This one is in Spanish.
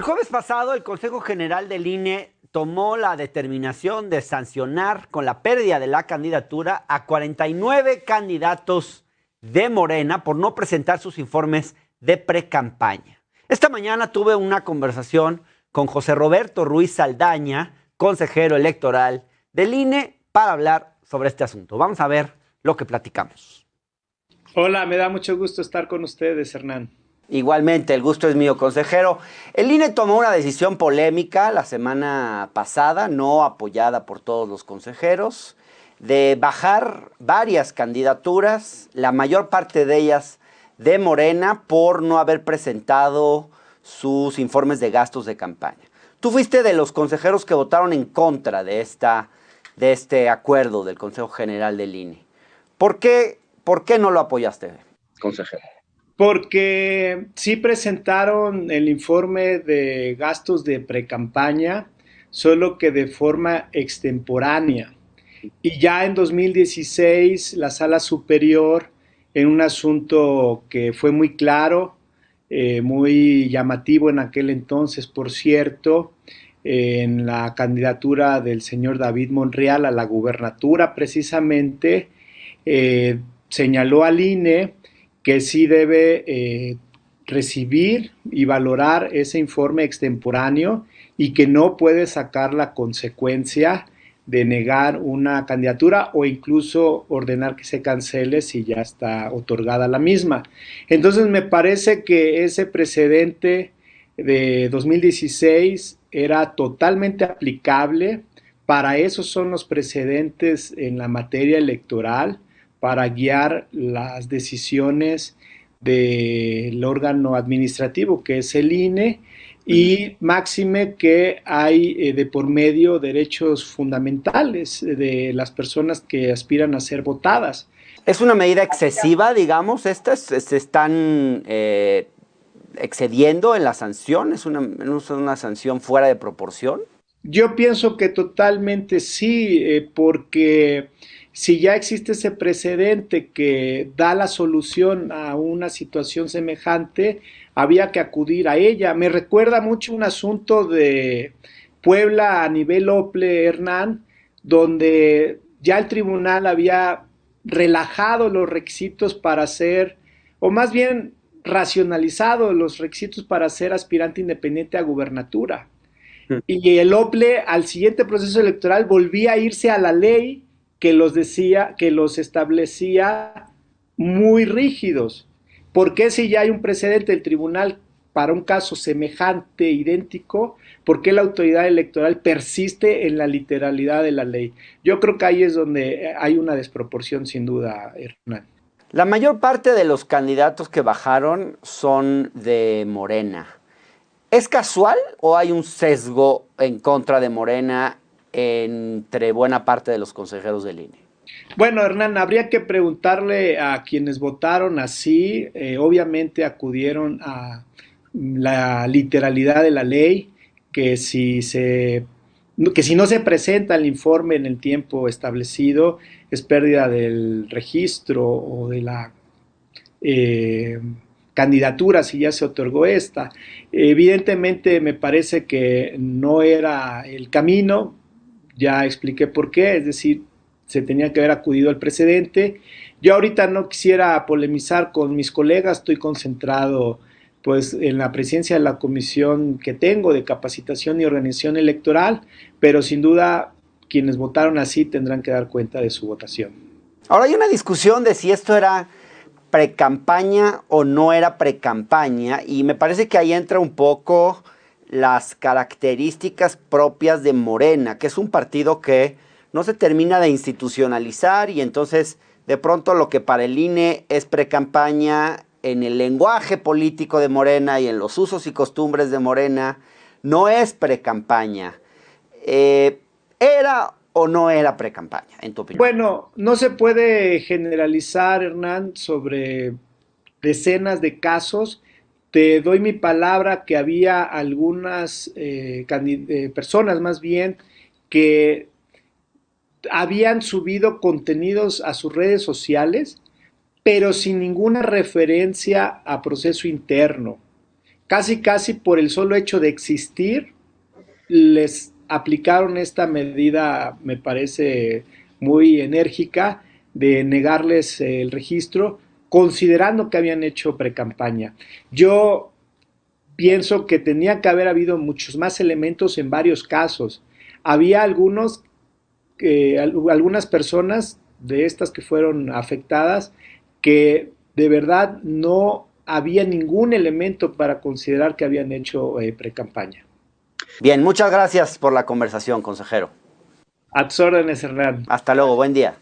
jueves pasado, el Consejo General del INE tomó la determinación de sancionar con la pérdida de la candidatura a 49 candidatos de Morena por no presentar sus informes de precampaña. Esta mañana tuve una conversación con José Roberto Ruiz Saldaña, consejero electoral del INE, para hablar sobre este asunto. Vamos a ver lo que platicamos. Hola, me da mucho gusto estar con ustedes, Hernán. Igualmente, el gusto es mío, consejero. El INE tomó una decisión polémica la semana pasada, no apoyada por todos los consejeros, de bajar varias candidaturas, la mayor parte de ellas de Morena, por no haber presentado sus informes de gastos de campaña. Tú fuiste de los consejeros que votaron en contra de este acuerdo del Consejo General del INE. ¿Por qué no lo apoyaste, consejero? Porque sí presentaron el informe de gastos de precampaña, solo que de forma extemporánea. Y ya en 2016, la Sala Superior, en un asunto que fue muy claro, muy llamativo en aquel entonces, por cierto, en la candidatura del señor David Monreal a la gubernatura, precisamente, señaló al INE que sí debe recibir y valorar ese informe extemporáneo y que no puede sacar la consecuencia de negar una candidatura o incluso ordenar que se cancele si ya está otorgada la misma. Entonces me parece que ese precedente de 2016 era totalmente aplicable. Para eso son los precedentes en la materia electoral, para guiar las decisiones del órgano administrativo que es el INE, y máxime que hay de por medio derechos fundamentales de las personas que aspiran a ser votadas. ¿Es una medida excesiva, digamos? ¿Estas se están excediendo en la sanción? ¿Es una sanción fuera de proporción? Yo pienso que totalmente sí, porque si ya existe ese precedente que da la solución a una situación semejante, había que acudir a ella. Me recuerda mucho un asunto de Puebla a nivel OPLE, Hernán, donde ya el tribunal había relajado los requisitos para ser, o más bien racionalizado los requisitos para ser aspirante independiente a gubernatura. Y el OPLE al siguiente proceso electoral volvía a irse a la ley que los decía, que los establecía muy rígidos. ¿Por qué si ya hay un precedente del tribunal para un caso semejante, idéntico, por qué la autoridad electoral persiste en la literalidad de la ley? Yo creo que ahí es donde hay una desproporción sin duda, Hernán. La mayor parte de los candidatos que bajaron son de Morena. ¿Es casual o hay un sesgo en contra de Morena entre buena parte de los consejeros del INE? Bueno, Hernán, habría que preguntarle a quienes votaron así, obviamente acudieron a la literalidad de la ley, que que si no se presenta el informe en el tiempo establecido, es pérdida del registro o de la eh, candidatura si ya se otorgó esta. Evidentemente me parece que no era el camino, ya expliqué por qué, es decir, se tenía que haber acudido al precedente. Yo ahorita no quisiera polemizar con mis colegas, estoy concentrado pues en la presidencia de la comisión que tengo de capacitación y organización electoral, pero sin duda quienes votaron así tendrán que dar cuenta de su votación. Ahora hay una discusión de si esto era precampaña o no era precampaña, y me parece que ahí entra un poco las características propias de Morena, que es un partido que no se termina de institucionalizar, y entonces de pronto lo que para el INE es precampaña, en el lenguaje político de Morena y en los usos y costumbres de Morena no es precampaña. ¿Era o no era precampaña, en tu opinión? Bueno, no se puede generalizar, Hernán, sobre decenas de casos. Te doy mi palabra que había algunas personas más bien que habían subido contenidos a sus redes sociales, pero sin ninguna referencia a proceso interno. casi por el solo hecho de existir, les aplicaron esta medida, me parece muy enérgica, de negarles el registro, considerando que habían hecho precampaña. Yo pienso que tenía que haber habido muchos más elementos en varios casos. Había algunas personas de estas que fueron afectadas que de verdad no había ningún elemento para considerar que habían hecho precampaña. Bien, muchas gracias por la conversación, consejero. A tus órdenes, Hernán. Hasta luego, buen día.